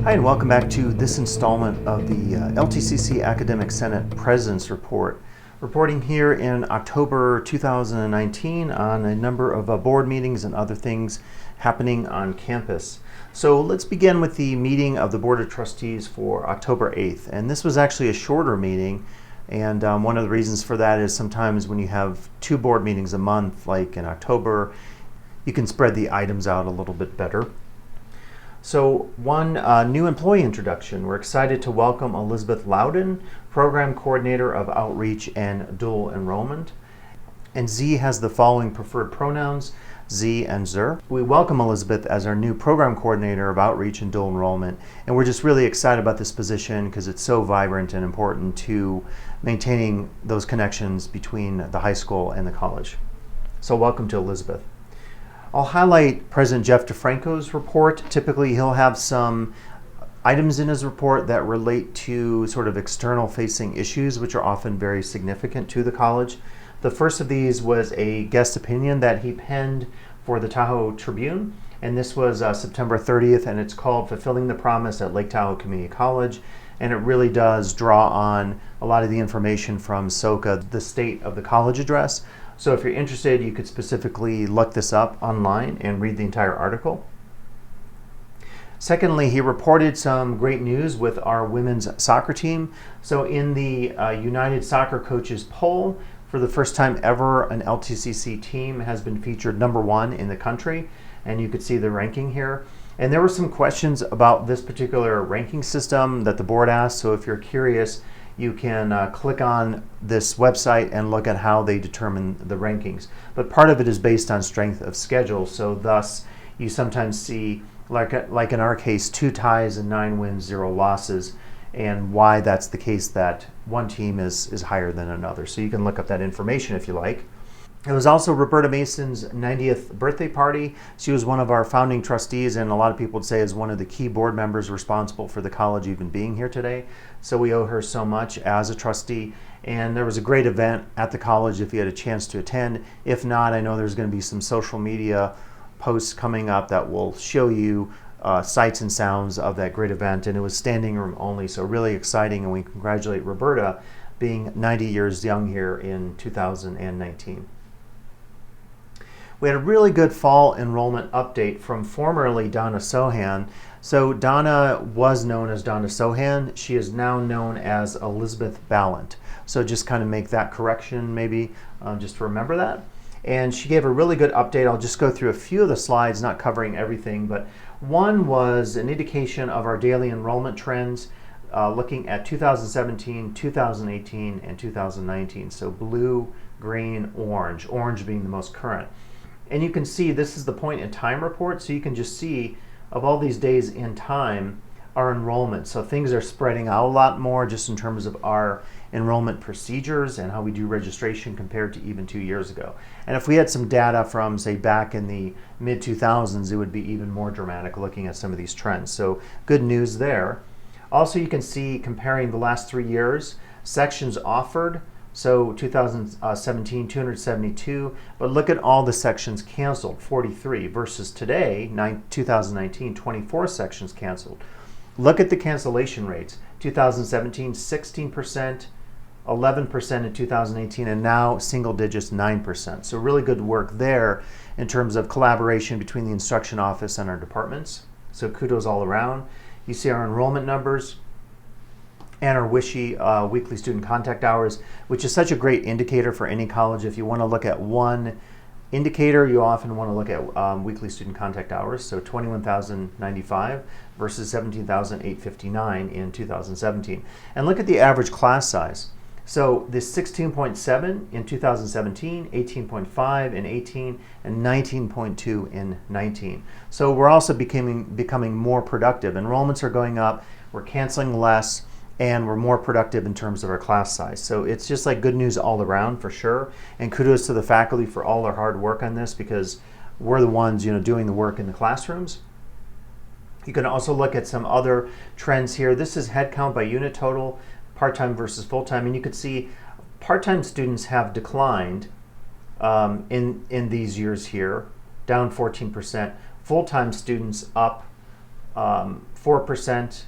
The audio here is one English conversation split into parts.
Hi, and welcome back to this installment of the LTCC Academic Senate President's Report. Reporting here in October 2019 on a number of board meetings and other things happening on campus. So let's begin with the meeting of the Board of Trustees for October 8th. And this was actually a shorter meeting. And one of the reasons for that is sometimes when you have two board meetings a month, like in October, you can spread the items out a little bit better. So one new employee introduction. We're excited to welcome Elizabeth Loudon, Program Coordinator of Outreach and Dual Enrollment. And Z has the following preferred pronouns, Z and Zer. We welcome Elizabeth as our new Program Coordinator of Outreach and Dual Enrollment. And we're just really excited about this position because it's so vibrant and important to maintaining those connections between the high school and the college. So welcome to Elizabeth. I'll highlight President Jeff DeFranco's report. Typically, he'll have some items in his report that relate to sort of external facing issues, which are often very significant to the college. The first of these was a guest opinion that he penned for the Tahoe Tribune, and this was September 30th, and it's called Fulfilling the Promise at Lake Tahoe Community College, and it really does draw on a lot of the information from SOCA, the State of the College Address. So if you're interested, you could specifically look this up online and read the entire article. Secondly, he reported some great news with our women's soccer team. So in the United Soccer Coaches poll, for the first time ever, an LTCC team has been featured #1 in the country, and you could see the ranking here. And there were some questions about this particular ranking system that the board asked, so if you're curious, you can click on this website and look at how they determine the rankings. But part of it is based on strength of schedule, so thus you sometimes see, like in our case, 2 ties and 9 wins, 0 losses, and why that's the case that one team is higher than another. So you can look up that information if you like. It was also Roberta Mason's 90th birthday party. She was one of our founding trustees, and a lot of people would say is one of the key board members responsible for the college even being here today. So we owe her so much as a trustee. And there was a great event at the college if you had a chance to attend. If not, I know there's going to be some social media posts coming up that will show you sights and sounds of that great event. And it was standing room only, so really exciting. And we congratulate Roberta being 90 years young here in 2019. We had a really good fall enrollment update from formerly Donna Sohan. So Donna was known as Donna Sohan. She is now known as Elizabeth Ballant. So just kind of make that correction maybe, just to remember that. And she gave a really good update. I'll just go through a few of the slides, not covering everything, but one was an indication of our daily enrollment trends, looking at 2017, 2018, and 2019. So blue, green, orange being the most current. And you can see this is the point in time report, so you can just see of all these days in time our enrollment. So things are spreading out a lot more just in terms of our enrollment procedures and how we do registration compared to even 2 years ago. And if we had some data from, say, back in the mid-2000s, it would be even more dramatic looking at some of these trends. So good news there. Also, you can see comparing the last 3 years, sections offered. So 2017, 272, but look at all the sections canceled, 43, versus today, 2019, 24 sections canceled. Look at the cancellation rates, 2017, 16%, 11% in 2018, and now single digits, 9%. So really good work there in terms of collaboration between the instruction office and our departments. So kudos all around. You see our enrollment numbers and our WISHE weekly student contact hours, which is such a great indicator for any college. If you want to look at one indicator, you often want to look at weekly student contact hours. So 21,095 versus 17,859 in 2017. And look at the average class size. So this 16.7 in 2017, 18.5 in 18, and 19.2 in 19. So we're also becoming more productive. Enrollments are going up, we're canceling less, and we're more productive in terms of our class size. So it's just like good news all around for sure. And kudos to the faculty for all their hard work on this, because we're the ones, doing the work in the classrooms. You can also look at some other trends here. This is headcount by unit total, part-time versus full-time, and you can see part-time students have declined in these years here, down 14%. Full-time students up 4%,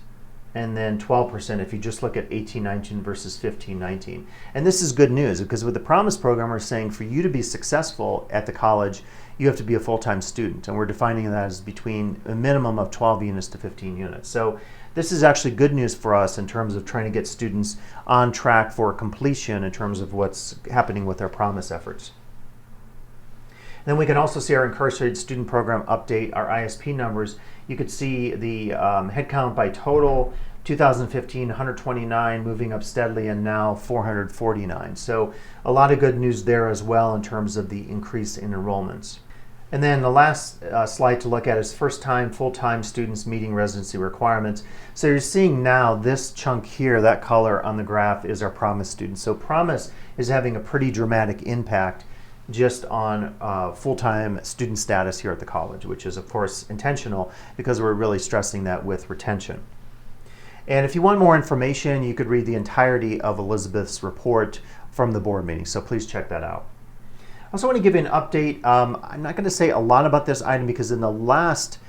and then 12% if you just look at 18-19 versus 15-19. And this is good news, because with the Promise program, we're saying for you to be successful at the college, you have to be a full-time student. And we're defining that as between a minimum of 12 units to 15 units. So this is actually good news for us in terms of trying to get students on track for completion in terms of what's happening with our Promise efforts. And then we can also see our incarcerated student program update, our ISP numbers. You could see the headcount by total, 2015, 129, moving up steadily, and now 449. So a lot of good news there as well in terms of the increase in enrollments. And then the last slide to look at is first-time, full-time students meeting residency requirements. So you're seeing now this chunk here, that color on the graph, is our Promise students. So Promise is having a pretty dramatic impact just on full-time student status here at the college, which is of course intentional because we're really stressing that with retention. And if you want more information, you could read the entirety of Elizabeth's report from the board meeting, so please check that out. I also want to give you an update. I'm not going to say a lot about this item because in the last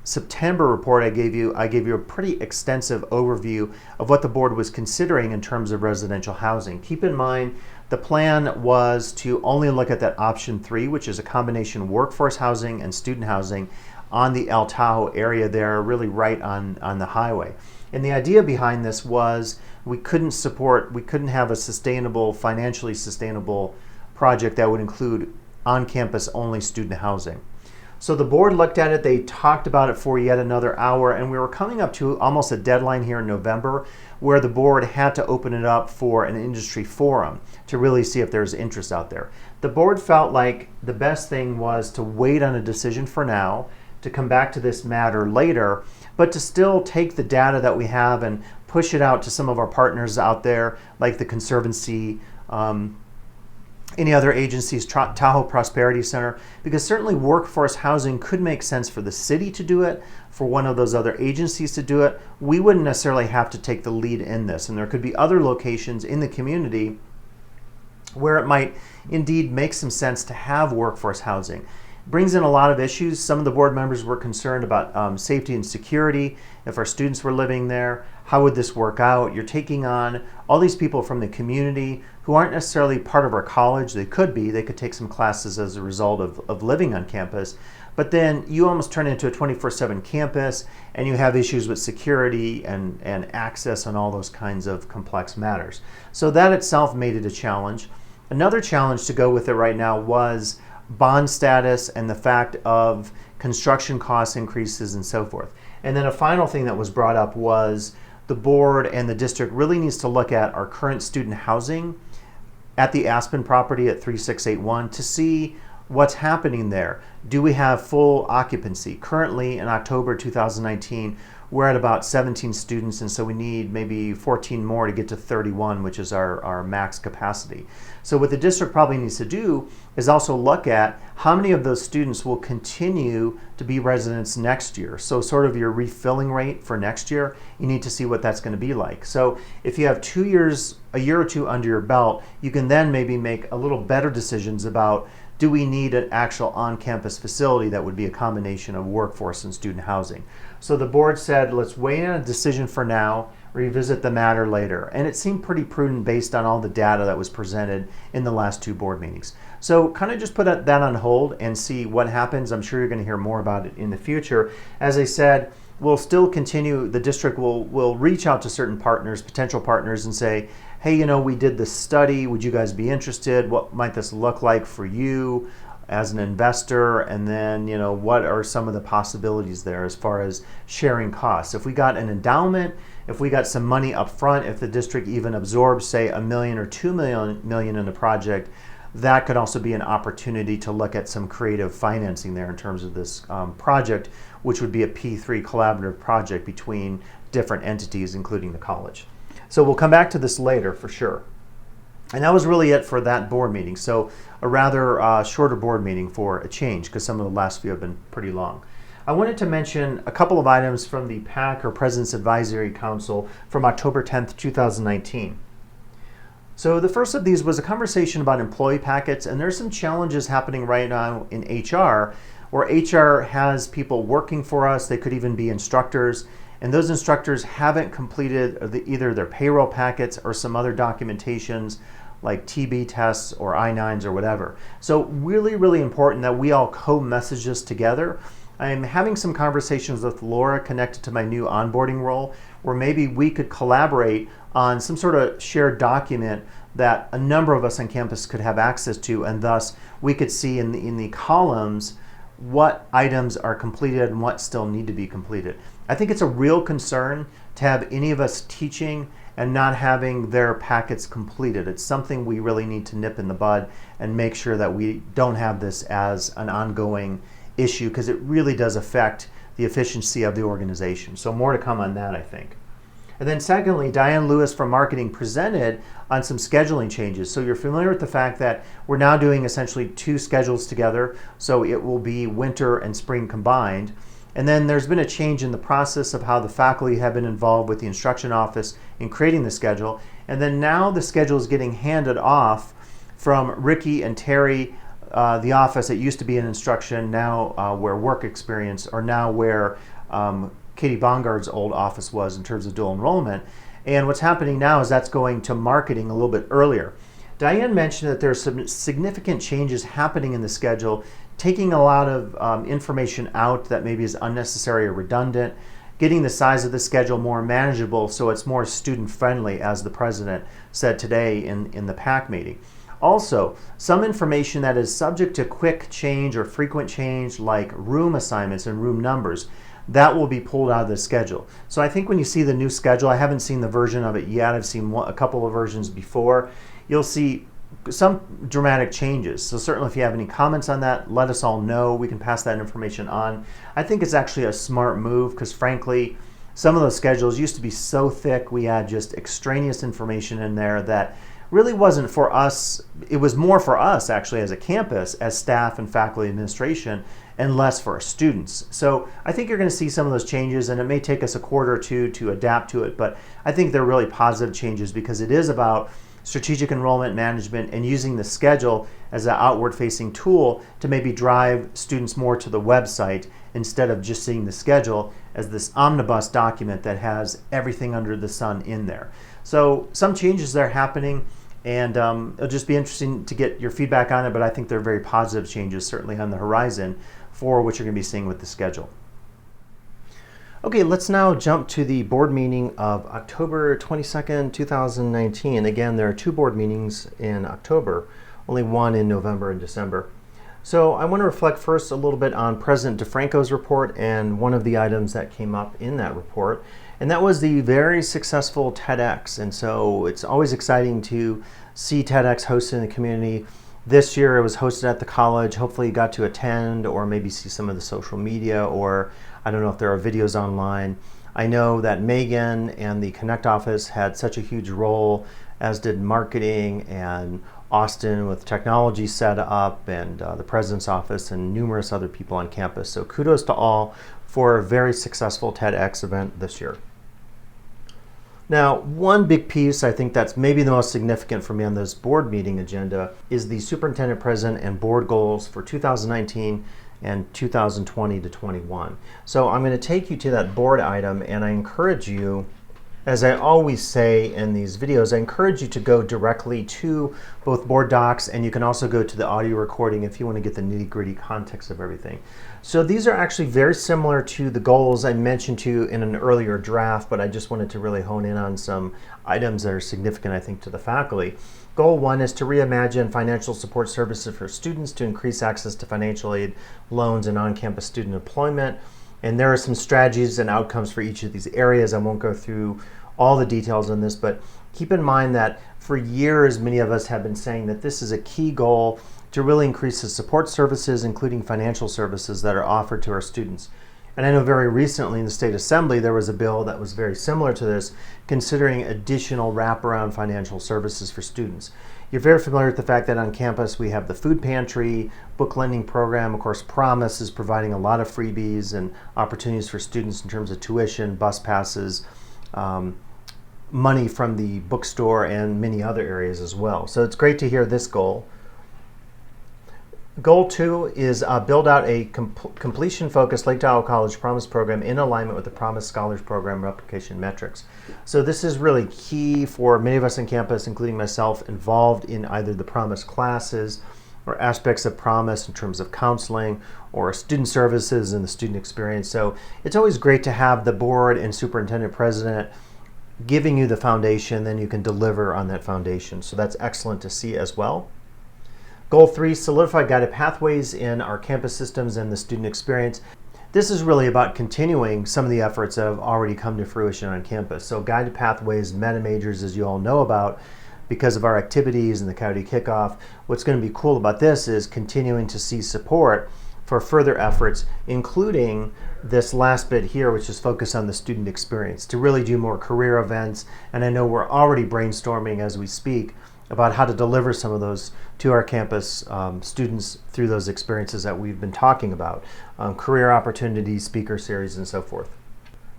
September report I gave you a pretty extensive overview of what the board was considering in terms of residential housing. Keep in mind, the plan was to only look at that option 3, which is a combination workforce housing and student housing on the El Tahoe area there, really right on the highway. And the idea behind this was we couldn't have a sustainable, financially sustainable project that would include on-campus only student housing. So the board looked at it, they talked about it for yet another hour, and we were coming up to almost a deadline here in November where the board had to open it up for an industry forum to really see if there's interest out there. The board felt like the best thing was to wait on a decision for now, to come back to this matter later, but to still take the data that we have and push it out to some of our partners out there, like the Conservancy, any other agencies, Tahoe Prosperity Center, because certainly workforce housing could make sense for the city to do it, for one of those other agencies to do it. We wouldn't necessarily have to take the lead in this, and there could be other locations in the community where it might indeed make some sense to have workforce housing. Brings in a lot of issues. Some of the board members were concerned about safety and security. If our students were living there, how would this work out? You're taking on all these people from the community who aren't necessarily part of our college. They could be. They could take some classes as a result of living on campus. But then you almost turn into a 24/7 campus, and you have issues with security and access and all those kinds of complex matters. So that itself made it a challenge. Another challenge to go with it right now was bond status and the fact of construction cost increases and so forth. And then a final thing that was brought up was the board and the district really needs to look at our current student housing at the Aspen property at 3681 to see what's happening there. Do we have full occupancy? Currently in October 2019, we're at about 17 students, and so we need maybe 14 more to get to 31, which is our max capacity. So what the district probably needs to do is also look at how many of those students will continue to be residents next year. So sort of your refilling rate for next year, you need to see what that's going to be like. So if you have 2 years, a year or two under your belt, you can then maybe make a little better decisions about, do we need an actual on-campus facility that would be a combination of workforce and student housing? So the board said, let's wait on a decision for now, revisit the matter later. And it seemed pretty prudent based on all the data that was presented in the last 2 board meetings. So kind of just put that on hold and see what happens. I'm sure you're going to hear more about it in the future. As I said, we'll still continue, the district will reach out to certain partners, potential partners, and say, hey, you know, we did this study, would you guys be interested? What might this look like for you as an investor? And then, you know, what are some of the possibilities there as far as sharing costs? If we got an endowment, if we got some money up front, if the district even absorbs, say, $1 million or $2 million in the project, that could also be an opportunity to look at some creative financing there in terms of this project, which would be a P3 collaborative project between different entities, including the college. So we'll come back to this later for sure. And that was really it for that board meeting. So a rather shorter board meeting for a change, because some of the last few have been pretty long. I wanted to mention a couple of items from the PAC, or President's Advisory Council, from October 10th, 2019. So the first of these was a conversation about employee packets, and there's some challenges happening right now in HR or HR has people working for us. They could even be instructors, and those instructors haven't completed either their payroll packets or some other documentations like TB tests or I-9s or whatever. So really, really important that we all co-message this together. I'm having some conversations with Laura connected to my new onboarding role, where maybe we could collaborate on some sort of shared document that a number of us on campus could have access to, and thus we could see in the columns what items are completed and what still need to be completed. I think it's a real concern to have any of us teaching and not having their packets completed. It's something we really need to nip in the bud and make sure that we don't have this as an ongoing issue, because it really does affect the efficiency of the organization. So more to come on that, I think. And then secondly, Diane Lewis from marketing presented on some scheduling changes. So you're familiar with the fact that we're now doing essentially 2 schedules together. So it will be winter and spring combined. And then there's been a change in the process of how the faculty have been involved with the instruction office in creating the schedule. And then now the schedule is getting handed off from Ricky and Terry, the office that used to be in instruction, now where work experience, or now where Katie Bongard's old office was in terms of dual enrollment. And what's happening now is that's going to marketing a little bit earlier. Diane mentioned that there's some significant changes happening in the schedule, taking a lot of information out that maybe is unnecessary or redundant, getting the size of the schedule more manageable so it's more student friendly, as the president said today in the PAC meeting. Also, some information that is subject to quick change or frequent change, like room assignments and room numbers, that will be pulled out of the schedule. So I think when you see the new schedule, I haven't seen the version of it yet, I've seen a couple of versions before, you'll see some dramatic changes. So certainly if you have any comments on that, let us all know. We can pass that information on. I think it's actually a smart move, because frankly, some of those schedules used to be so thick, we had just extraneous information in there that really wasn't for us. It was more for us actually as a campus, as staff and faculty administration, and less for our students. So I think you're going to see some of those changes, and it may take us a quarter or two to adapt to it, but I think they're really positive changes, because it is about strategic enrollment management and using the schedule as an outward-facing tool to maybe drive students more to the website instead of just seeing the schedule as this omnibus document that has everything under the sun in there. So some changes are happening, and it'll just be interesting to get your feedback on it, but I think they're very positive changes, certainly on the horizon, for what you're going to be seeing with the schedule. Okay, let's now jump to the board meeting of October 22nd, 2019. Again, there are 2 board meetings in October, only 1 in November and December. So I want to reflect first a little bit on President DeFranco's report and one of the items that came up in that report, and that was the very successful TEDx. And so it's always exciting to see TEDx hosted in the community. This year it was hosted at the college. Hopefully you got to attend or maybe see some of the social media, or I don't know if there are videos online. I know that Megan and the Connect office had such a huge role, as did marketing, and Austin with technology set up, and the president's office, and numerous other people on campus. So kudos to all for a very successful TEDx event this year. Now, one big piece I think that's maybe the most significant for me on this board meeting agenda is the superintendent president and board goals for 2019 and 2020 to 21. So I'm going to take you to that board item, and I encourage you, as I always say in these videos, I encourage you to go directly to both board docs, and you can also go to the audio recording if you want to get the nitty-gritty context of everything. So these are actually very similar to the goals I mentioned to you in an earlier draft, but I just wanted to really hone in on some items that are significant, I think, to the faculty. Goal 1 is to reimagine financial support services for students to increase access to financial aid, loans, and on-campus student employment. And there are some strategies and outcomes for each of these areas. I won't go through all the details on this, but keep in mind that for years, many of us have been saying that this is a key goal to really increase the support services, including financial services, that are offered to our students. And I know very recently in the State Assembly, there was a bill that was very similar to this, considering additional wraparound financial services for students. You're very familiar with the fact that on campus we have the food pantry, book lending program. Of course, Promise is providing a lot of freebies and opportunities for students in terms of tuition, bus passes, money from the bookstore, and many other areas as well. So it's great to hear this goal. Goal 2 is build out a completion-focused Lake Tahoe College Promise program in alignment with the Promise Scholars Program replication metrics. So this is really key for many of us on campus, including myself, involved in either the Promise classes or aspects of Promise in terms of counseling or student services and the student experience. So it's always great to have the board and superintendent president giving you the foundation, then you can deliver on that foundation. So that's excellent to see as well. Goal 3, solidify guided pathways in our campus systems and the student experience. This is really about continuing some of the efforts that have already come to fruition on campus. So guided pathways, meta majors, as you all know about, because of our activities and the Coyote Kickoff. What's going to be cool about this is continuing to see support for further efforts, including this last bit here, which is focused on the student experience, to really do more career events. And I know we're already brainstorming as we speak about how to deliver some of those to our campus students through those experiences that we've been talking about, career opportunities, speaker series, and so forth.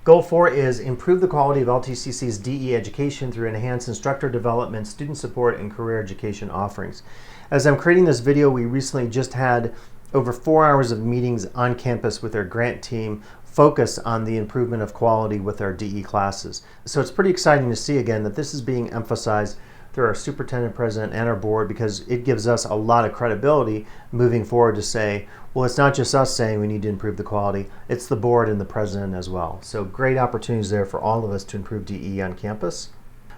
Goal 4 is improve the quality of LTCC's DE education through enhanced instructor development, student support, and career education offerings. As I'm creating this video, we recently just had over 4 hours of meetings on campus with our grant team focus on the improvement of quality with our DE classes. So it's pretty exciting to see again that this is being emphasized through our superintendent president and our board, because it gives us a lot of credibility moving forward to say, well, it's not just us saying we need to improve the quality, it's the board and the president as well. So great opportunities there for all of us to improve DE on campus.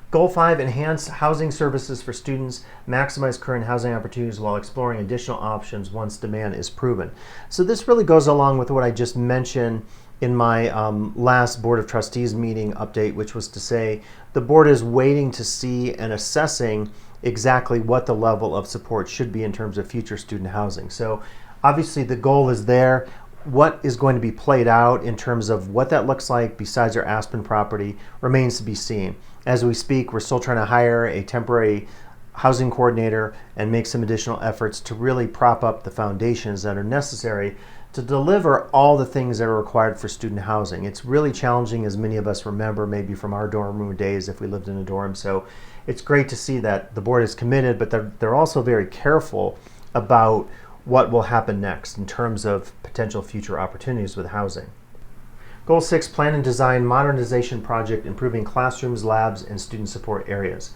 Goal 5, enhance housing services for students, maximize current housing opportunities while exploring additional options once demand is proven. So this really goes along with what I just mentioned in my last Board of Trustees meeting update, which was to say the board is waiting to see and assessing exactly what the level of support should be in terms of future student housing. So obviously the goal is there. What is going to be played out in terms of what that looks like besides our Aspen property remains to be seen. As we speak, we're still trying to hire a temporary housing coordinator and make some additional efforts to really prop up the foundations that are necessary to deliver all the things that are required for student housing. It's really challenging, as many of us remember maybe from our dorm room days if we lived in a dorm. So it's great to see that the board is committed, but they're also very careful about what will happen next in terms of potential future opportunities with housing. Goal 6, plan and design modernization project improving classrooms, labs, and student support areas.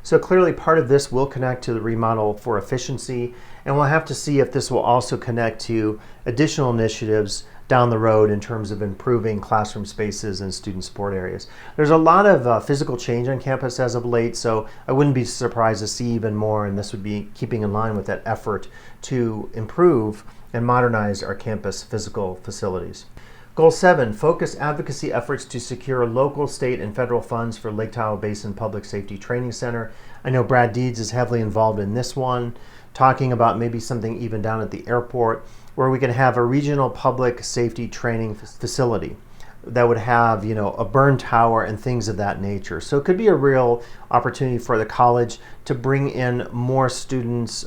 So clearly part of this will connect to the remodel for efficiency, and we'll have to see if this will also connect to additional initiatives down the road in terms of improving classroom spaces and student support areas. There's a lot of physical change on campus as of late, so I wouldn't be surprised to see even more, and this would be keeping in line with that effort to improve and modernize our campus physical facilities. Goal 7, focus advocacy efforts to secure local, state, and federal funds for Lake Tahoe Basin Public Safety Training Center. I know Brad Deeds is heavily involved in this one, talking about maybe something even down at the airport where we can have a regional public safety training facility that would have, a burn tower and things of that nature. So it could be a real opportunity for the college to bring in more students,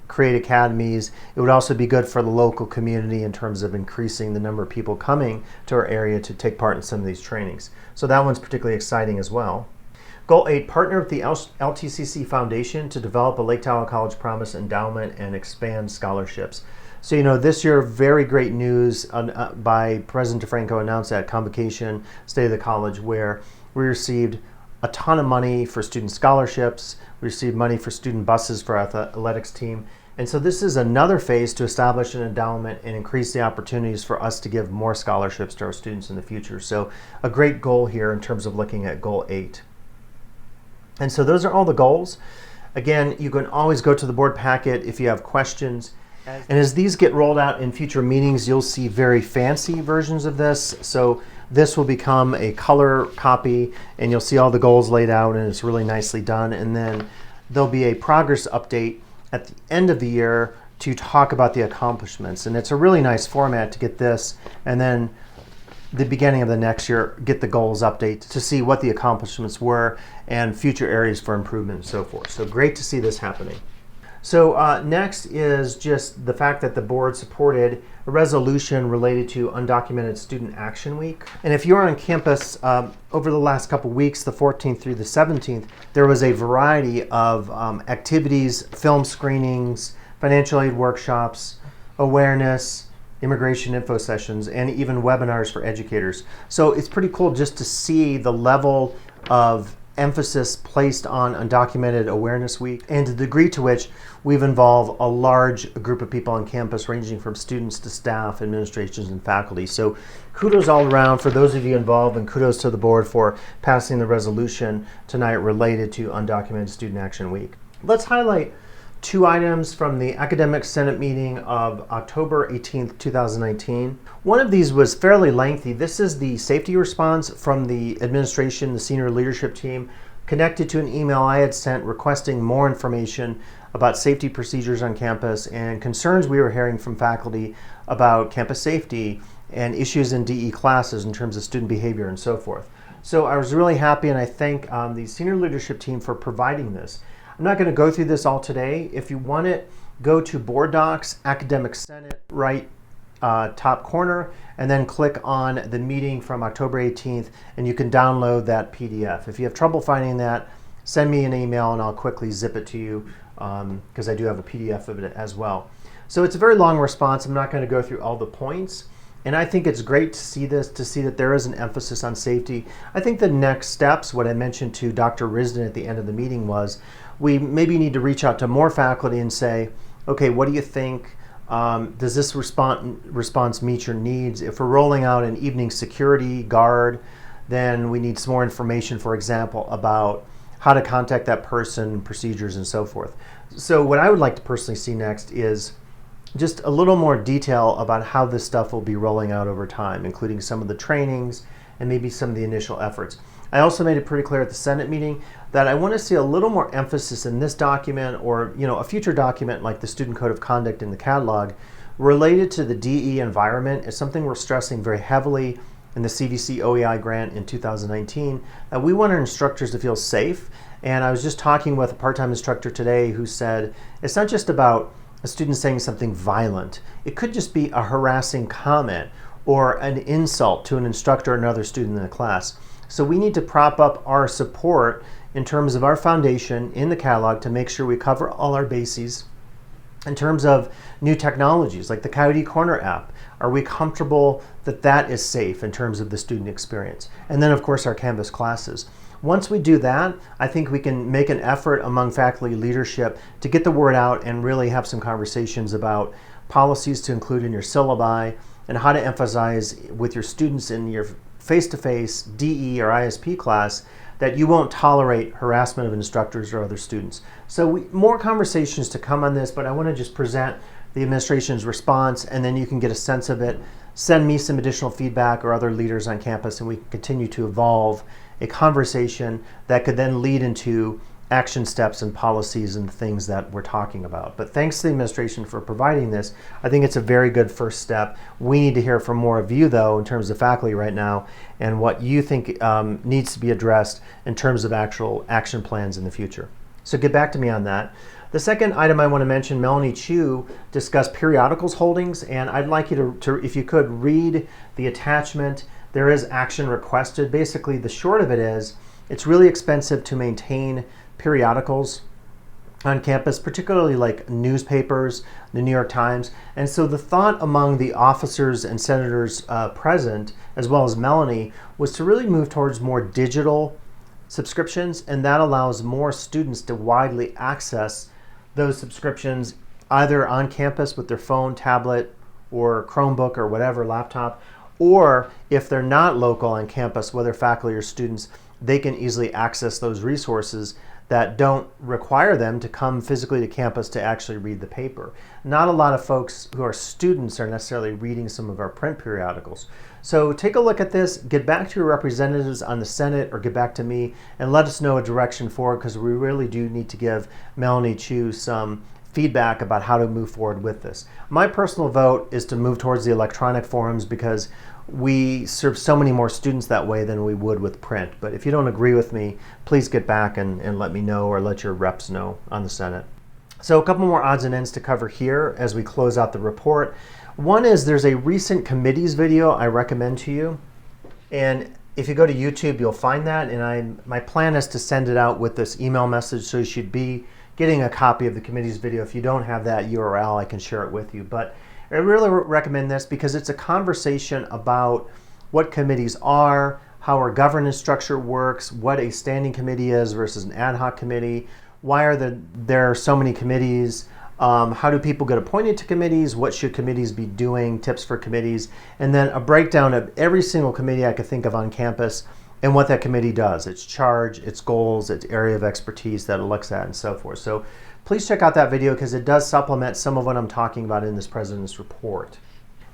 create academies. It would also be good for the local community in terms of increasing the number of people coming to our area to take part in some of these trainings. So that one's particularly exciting as well. Goal 8, partner with the LTCC Foundation to develop a Lake Tahoe College Promise endowment and expand scholarships. So, this year, very great news by President DeFranco announced at Convocation State of the College, where we received a ton of money for student scholarships. We received money for student buses for our athletics team. And so this is another phase to establish an endowment and increase the opportunities for us to give more scholarships to our students in the future. So a great goal here in terms of looking at goal 8. And so those are all the goals. Again, you can always go to the board packet if you have questions. And as these get rolled out in future meetings, you'll see very fancy versions of this. So this will become a color copy, and you'll see all the goals laid out, and it's really nicely done. And then there'll be a progress update at the end of the year to talk about the accomplishments. And it's a really nice format to get this, and then the beginning of the next year, get the goals update to see what the accomplishments were and future areas for improvement and so forth. So great to see this happening. So next is just the fact that the board supported a resolution related to Undocumented Student Action Week. And if you're on campus over the last couple weeks, the 14th through the 17th, there was a variety of activities, film screenings, financial aid workshops, awareness, immigration info sessions, and even webinars for educators. So it's pretty cool just to see the level of emphasis placed on Undocumented Awareness Week and the degree to which we've involved a large group of people on campus, ranging from students to staff, administrations, and faculty. So kudos all around for those of you involved, and kudos to the board for passing the resolution tonight related to Undocumented Student Action Week. Let's highlight 2 items from the Academic Senate meeting of October 18th, 2019. One of these was fairly lengthy. This is the safety response from the administration, the senior leadership team, connected to an email I had sent requesting more information about safety procedures on campus and concerns we were hearing from faculty about campus safety and issues in DE classes in terms of student behavior and so forth. So I was really happy, and I thank the senior leadership team for providing this. I'm not going to go through this all today. If you want it, go to Board Docs, Academic Senate, right top corner, and then click on the meeting from October 18th, and you can download that PDF. If you have trouble finding that, send me an email and I'll quickly zip it to you, because I do have a PDF of it as well. So it's a very long response. I'm not going to go through all the points. And I think it's great to see this, to see that there is an emphasis on safety. I think the next steps, what I mentioned to Dr. Risden at the end of the meeting, was we maybe need to reach out to more faculty and say, okay, what do you think? Does this response meet your needs? If we're rolling out an evening security guard, then we need some more information, for example, about how to contact that person, procedures, and so forth. So what I would like to personally see next is just a little more detail about how this stuff will be rolling out over time, including some of the trainings and maybe some of the initial efforts. I also made it pretty clear at the Senate meeting that I want to see a little more emphasis in this document, or a future document like the Student Code of Conduct in the catalog, related to the DE environment. It's something we're stressing very heavily in the CVC OEI grant in 2019. We want our instructors to feel safe. And I was just talking with a part-time instructor today who said it's not just about a student saying something violent. It could just be a harassing comment or an insult to an instructor or another student in the class. So we need to prop up our support in terms of our foundation in the catalog to make sure we cover all our bases. In terms of new technologies like the Coyote Corner app, are we comfortable that that is safe in terms of the student experience? And then of course our Canvas classes. Once we do that, I think we can make an effort among faculty leadership to get the word out and really have some conversations about policies to include in your syllabi and how to emphasize with your students in your face-to-face DE or ISP class that you won't tolerate harassment of instructors or other students. So more conversations to come on this, but I want to just present the administration's response, and then you can get a sense of it. Send me some additional feedback or other leaders on campus, and we can continue to evolve a conversation that could then lead into action steps and policies and things that we're talking about. But thanks to the administration for providing this. I think it's a very good first step. We need to hear from more of you, though, in terms of faculty right now, and what you think needs to be addressed in terms of actual action plans in the future. So get back to me on that. The second item I want to mention, Melanie Chu discussed periodicals holdings, and I'd like you to, if you could, read the attachment. There is action requested. Basically, the short of it is, it's really expensive to maintain periodicals on campus, particularly like newspapers, the New York Times. And so the thought among the officers and senators present, as well as Melanie, was to really move towards more digital subscriptions, and that allows more students to widely access those subscriptions either on campus with their phone, tablet, or Chromebook or whatever, laptop, or if they're not local on campus, whether faculty or students, they can easily access those resources that don't require them to come physically to campus to actually read the paper. Not a lot of folks who are students are necessarily reading some of our print periodicals. So take a look at this, get back to your representatives on the Senate, or get back to me and let us know a direction forward, because we really do need to give Melanie Chu some feedback about how to move forward with this. My personal vote is to move towards the electronic forums, because we serve so many more students that way than we would with print. But if you don't agree with me, please get back and let me know, or let your reps know on the Senate. So a couple more odds and ends to cover here as we close out the report. One is there's a recent committees video I recommend to you. And if you go to YouTube, you'll find that. And my plan is to send it out with this email message, so you should be getting a copy of the committee's video. If you don't have that URL, I can share it with you. But I really recommend this because it's a conversation about what committees are, how our governance structure works, what a standing committee is versus an ad hoc committee, why are there so many committees, how do people get appointed to committees, what should committees be doing, tips for committees, and then a breakdown of every single committee I could think of on campus and what that committee does, its charge, its goals, its area of expertise that it looks at, and so forth. So please check out that video because it does supplement some of what I'm talking about in this President's Report.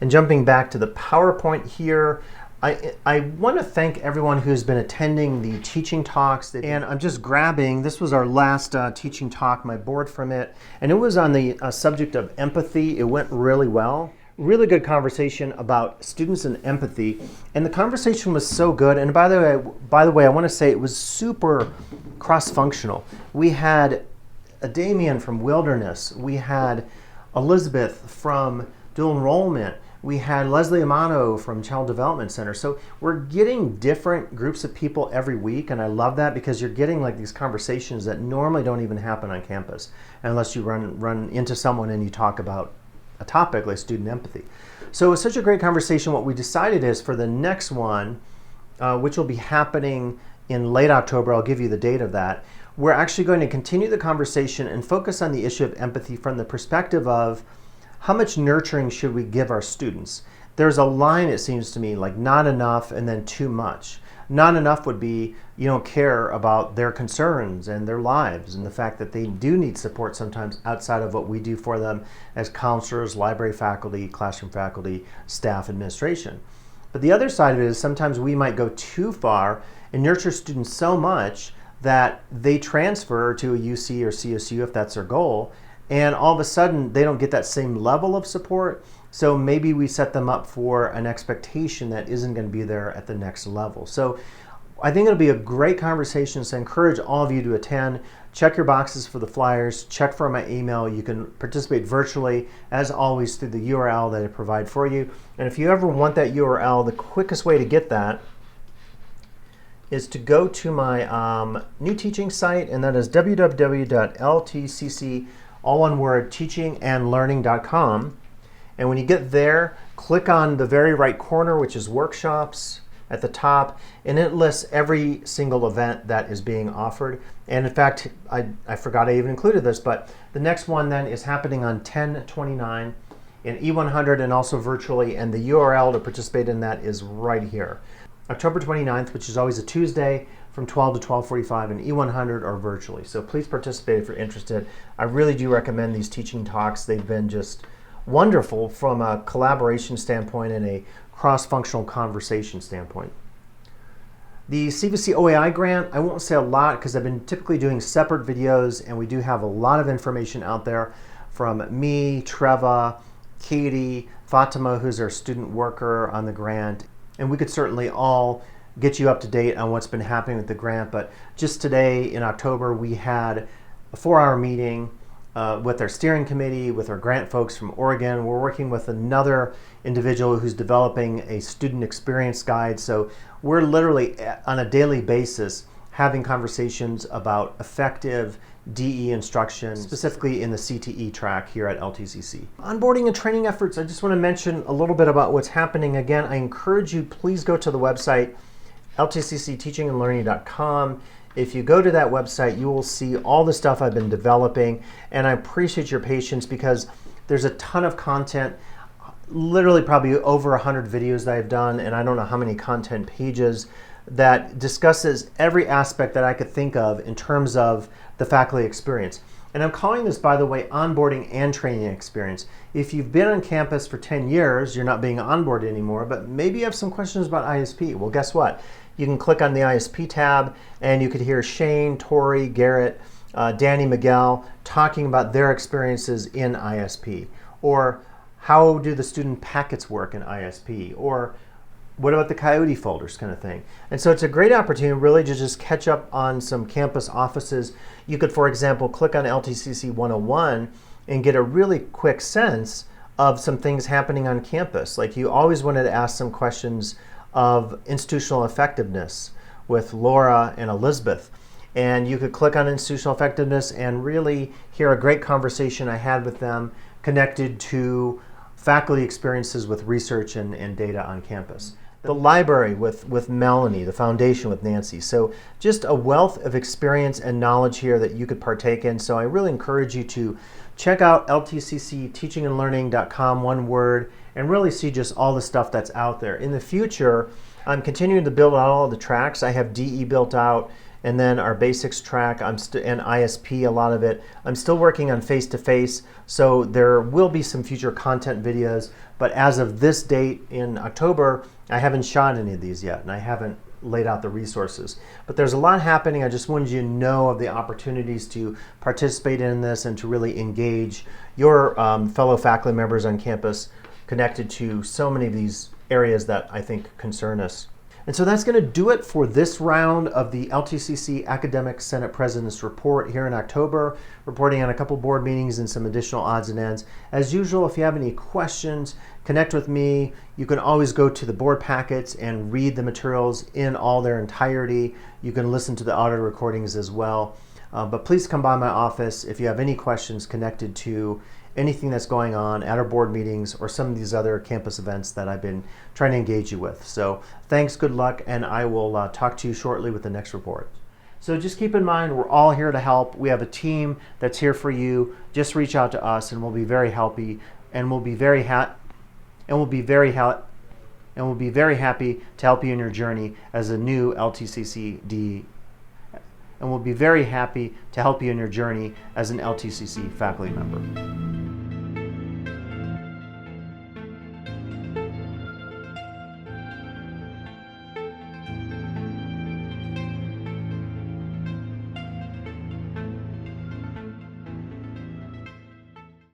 And jumping back to the PowerPoint here, I want to thank everyone who's been attending the teaching talks. And I'm just grabbing, this was our last teaching talk, my board from it, and it was on the subject of empathy. It went really well. Really good conversation about students and empathy, and the conversation was so good. And by the way, I want to say it was super cross-functional. We had Damien from Wilderness, we had Elizabeth from Dual Enrollment, we had Leslie Amano from Child Development Center. So we're getting different groups of people every week, and I love that because you're getting like these conversations that normally don't even happen on campus unless you run into someone and you talk about a topic like student empathy. So it was such a great conversation. What we decided is for the next one, which will be happening in late October, I'll give you the date of that, we're actually going to continue the conversation and focus on the issue of empathy from the perspective of how much nurturing should we give our students. There's a line, it seems to me, like not enough and then too much. Not enough would be you don't care about their concerns and their lives and the fact that they do need support sometimes outside of what we do for them as counselors, library faculty, classroom faculty, staff, administration. But the other side of it is sometimes we might go too far and nurture students so much that they transfer to a UC or CSU if that's their goal, and all of a sudden they don't get that same level of support. So maybe we set them up for an expectation that isn't going to be there at the next level. So I think it'll be a great conversation, so I encourage all of you to attend. Check your boxes for the flyers, check for my email. You can participate virtually, as always, through the URL that I provide for you. And if you ever want that URL, the quickest way to get that is to go to my new teaching site, and that is www.ltcc, all one word, teachingandlearning.com. And when you get there, click on the very right corner, which is workshops at the top, and it lists every single event that is being offered. And in fact, I forgot I even included this, but the next one then is happening on 10/29 in E100 and also virtually, and the URL to participate in that is right here. October 29th, which is always a Tuesday, from 12 to 12:45 in E100 or virtually. So please participate if you're interested. I really do recommend these teaching talks. They've been just wonderful from a collaboration standpoint and a cross-functional conversation standpoint. The CVC OAI grant, I won't say a lot because I've been typically doing separate videos, and we do have a lot of information out there from me, Treva, Katie, Fatima, who's our student worker on the grant, and we could certainly all get you up to date on what's been happening with the grant. But just today in October, we had a 4-hour meeting with our steering committee, with our grant folks from Oregon. We're working with another individual who's developing a student experience guide. So we're literally on a daily basis having conversations about effective DE instruction, specifically in the CTE track here at LTCC. Onboarding and training efforts, I just want to mention a little bit about what's happening. Again, I encourage you, please go to the website, ltccteachingandlearning.com. If you go to that website, you will see all the stuff I've been developing, and I appreciate your patience because there's a ton of content, literally probably over 100 videos that I've done, and I don't know how many content pages that discusses every aspect that I could think of in terms of the faculty experience. And I'm calling this, by the way, onboarding and training experience. If you've been on campus for 10 years, you're not being onboarded anymore, but maybe you have some questions about ISP. Well, guess what? You can click on the ISP tab and you could hear Shane, Tori, Garrett, Danny, Miguel talking about their experiences in ISP. Or how do the student packets work in ISP? Or what about the Coyote folders kind of thing? And so it's a great opportunity really to just catch up on some campus offices. You could, for example, click on LTCC 101 and get a really quick sense of some things happening on campus. Like you always wanted to ask some questions of institutional effectiveness with Laura and Elizabeth. and you could click on institutional effectiveness and really hear a great conversation I had with them connected to faculty experiences with research and data on campus. The library with Melanie, the foundation with Nancy. So just a wealth of experience and knowledge here that you could partake in. So I really encourage you to check out ltccteachingandlearning.com, one word, and really see just all the stuff that's out there. In the future, I'm continuing to build out all the tracks. I have DE built out, and then our basics track, and ISP, a lot of it. I'm still working on face-to-face, so there will be some future content videos, but as of this date in October, I haven't shot any of these yet, and I haven't laid out the resources. But there's a lot happening. I just wanted you to know of the opportunities to participate in this and to really engage your fellow faculty members on campus connected to so many of these areas that I think concern us. And so that's going to do it for this round of the LTCC Academic Senate President's Report here in October, reporting on a couple board meetings and some additional odds and ends. As usual, if you have any questions, connect with me. You can always go to the board packets and read the materials in all their entirety. You can listen to the audio recordings as well. But please come by my office if you have any questions connected to anything that's going on at our board meetings or some of these other campus events that I've been trying to engage you with. So thanks, good luck, and I will talk to you shortly with the next report. So just keep in mind, we're all here to help. We have a team that's here for you. Just reach out to us, and we'll be very happy, and we'll be very happy to help you in your journey as a new LTCC DE. And we'll be very happy to help you in your journey as an LTCC faculty member.